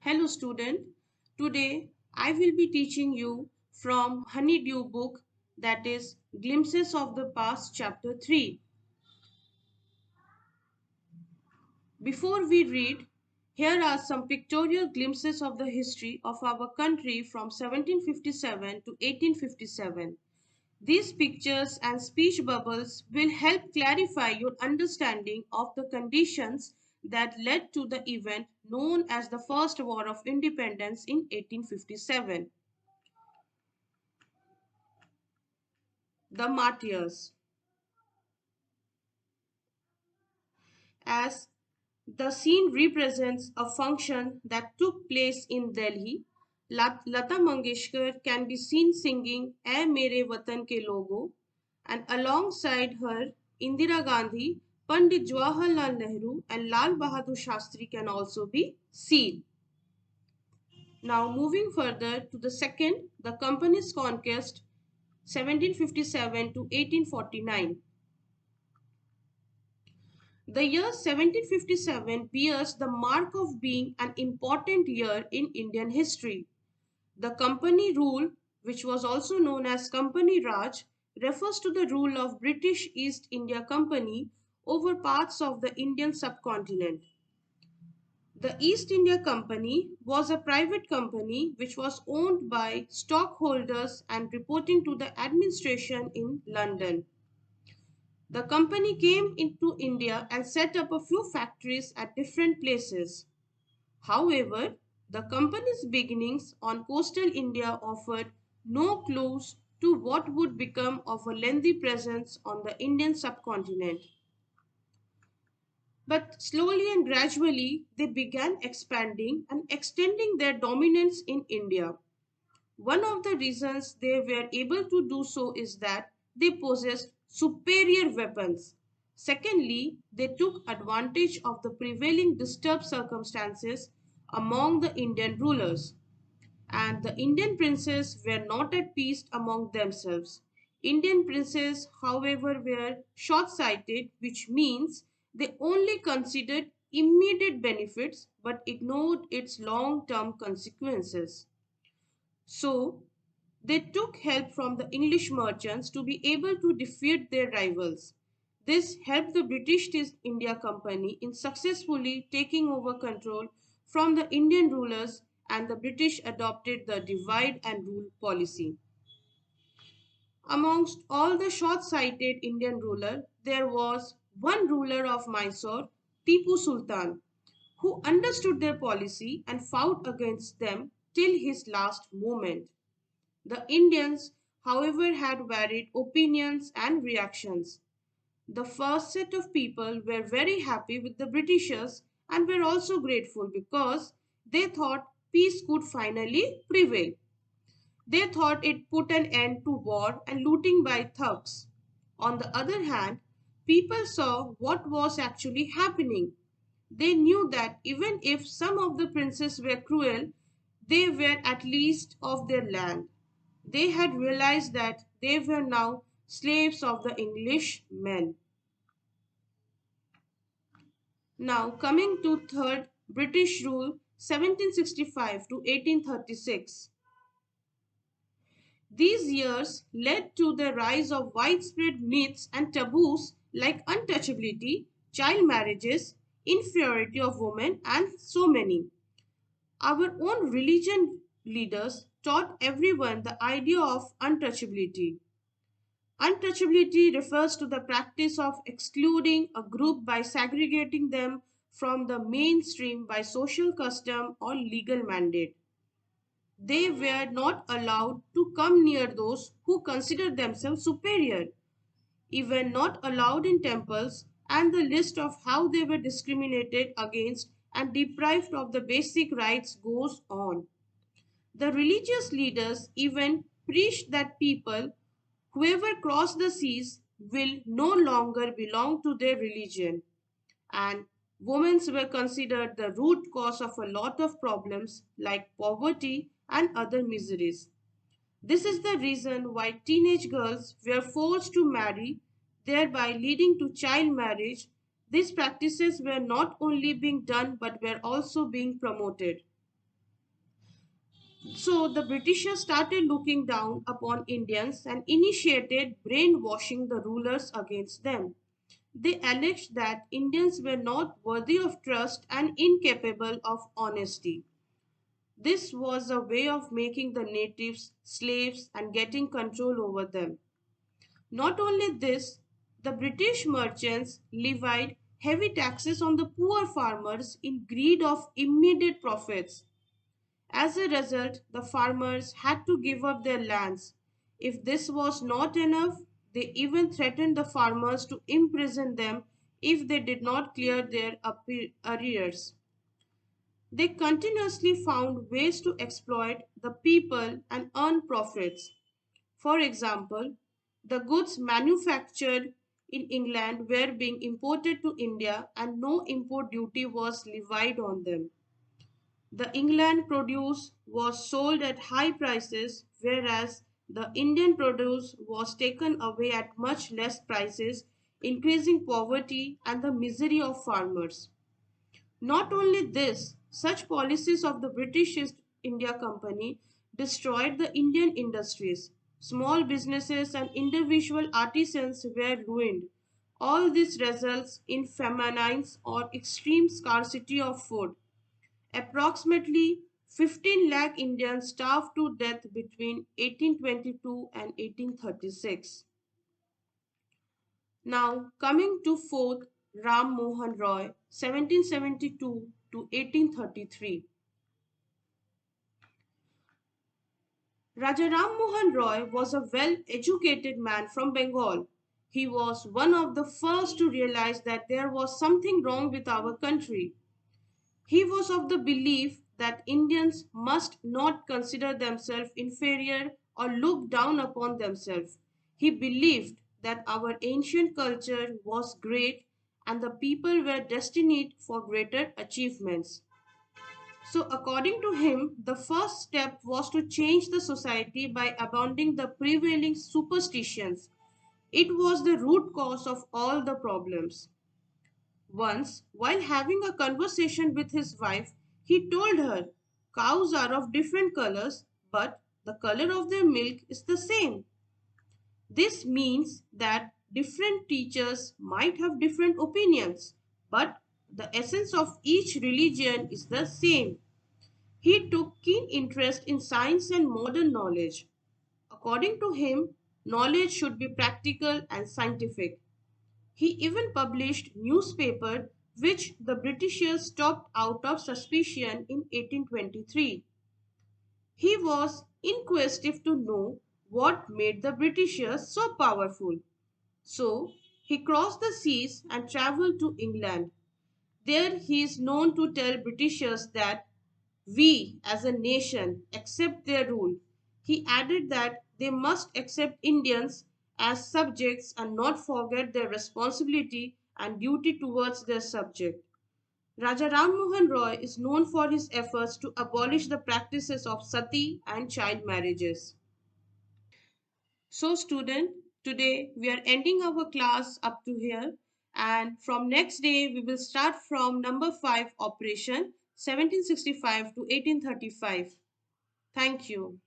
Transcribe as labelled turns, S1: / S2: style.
S1: Hello student, today I will be teaching you from Honeydew book, that is Glimpses of the Past chapter 3. Before we read, here are some pictorial glimpses of the history of our country from 1757 to 1857. These pictures and speech bubbles will help clarify your understanding of the conditions that led to the event known as the First War of Independence in 1857. The Martyrs. As the scene represents a function that took place in Delhi, Lata Mangeshkar can be seen singing "Ae Mere Watan Ke Logo," and alongside her, Indira Gandhi, Pandit Jawaharlal Nehru, and Lal Bahadur Shastri can also be seen. Now, moving further to the second, the Company's Conquest, 1757 to 1849. The year 1757 bears the mark of being an important year in Indian history. The Company rule, which was also known as Company Raj, refers to the rule of British East India Company over parts of the Indian subcontinent. The East India Company was a private company which was owned by stockholders and reporting to the administration in London. The company came into India and set up a few factories at different places. However, the company's beginnings on coastal India offered no clues to what would become of a lengthy presence on the Indian subcontinent. But slowly and gradually, they began expanding and extending their dominance in India. One of the reasons they were able to do so is that they possessed superior weapons. Secondly, they took advantage of the prevailing disturbed circumstances among the Indian rulers. And the Indian princes were not at peace among themselves. Indian princes, however, were short sighted, which means they only considered immediate benefits but ignored its long term consequences. So, they took help from the English merchants to be able to defeat their rivals. This helped the British East India Company in successfully taking over control from the Indian rulers, and the British adopted the divide and rule policy. Amongst all the short-sighted Indian rulers, there was one ruler of Mysore, Tipu Sultan, who understood their policy and fought against them till his last moment. The Indians, however, had varied opinions and reactions. The first set of people were very happy with the Britishers and were also grateful because they thought peace could finally prevail. They thought it put an end to war and looting by thugs. On the other hand, people saw what was actually happening. They knew that even if some of the princes were cruel, they were at least of their land. They had realized that they were now slaves of the English men. Now coming to third, British rule, 1765 to 1836. These years led to the rise of widespread myths and taboos like untouchability, child marriages, inferiority of women, and so many. Our own religion leaders taught everyone the idea of untouchability. Untouchability refers to the practice of excluding a group by segregating them from the mainstream by social custom or legal mandate. They were not allowed to come near those who considered themselves superior, even not allowed in temples, and the list of how they were discriminated against and deprived of the basic rights goes on. The religious leaders even preached that people, whoever cross the seas, will no longer belong to their religion, and women were considered the root cause of a lot of problems like poverty and other miseries. This is the reason why teenage girls were forced to marry, thereby leading to child marriage. These practices were not only being done but were also being promoted. So the Britishers started looking down upon Indians and initiated brainwashing the rulers against them. They alleged that Indians were not worthy of trust and incapable of honesty. This was a way of making the natives slaves and getting control over them. Not only this, the British merchants levied heavy taxes on the poor farmers in greed of immediate profits. As a result, the farmers had to give up their lands. If this was not enough, they even threatened the farmers to imprison them if they did not clear their arrears. They continuously found ways to exploit the people and earn profits. For example, the goods manufactured in England were being imported to India and no import duty was levied on them. The England produce was sold at high prices, whereas the Indian produce was taken away at much less prices, increasing poverty and the misery of farmers. Not only this, such policies of the British East India Company destroyed the Indian industries. Small businesses and individual artisans were ruined. All this results in famines or extreme scarcity of food. Approximately 15 lakh Indians starved to death between 1822 and 1836. Now, coming to fourth, Ram Mohan Roy, 1772 to 1833. Raja Ram Mohan Roy was a well educated man from Bengal. He was one of the first to realize that there was something wrong with our country. He was of the belief that Indians must not consider themselves inferior or look down upon themselves. He believed that our ancient culture was great and the people were destined for greater achievements. So, according to him, the first step was to change the society by abandoning the prevailing superstitions. It was the root cause of all the problems. Once, while having a conversation with his wife, he told her, "Cows are of different colors, but the color of their milk is the same." This means that different teachers might have different opinions, but the essence of each religion is the same. He took keen interest in science and modern knowledge. According to him, knowledge should be practical and scientific. He even published newspaper which the Britishers stopped out of suspicion in 1823. He was inquisitive to know what made the Britishers so powerful. So he crossed the seas and traveled to England. There he is known to tell Britishers that we as a nation accept their rule. He added that they must accept Indians as subjects and not forget their responsibility and duty towards their subject. Raja Ram Mohan Roy is known for his efforts to abolish the practices of sati and child marriages. So, student, today we are ending our class up to here, and from next day we will start from number 5 operation 1765 to 1835. Thank you.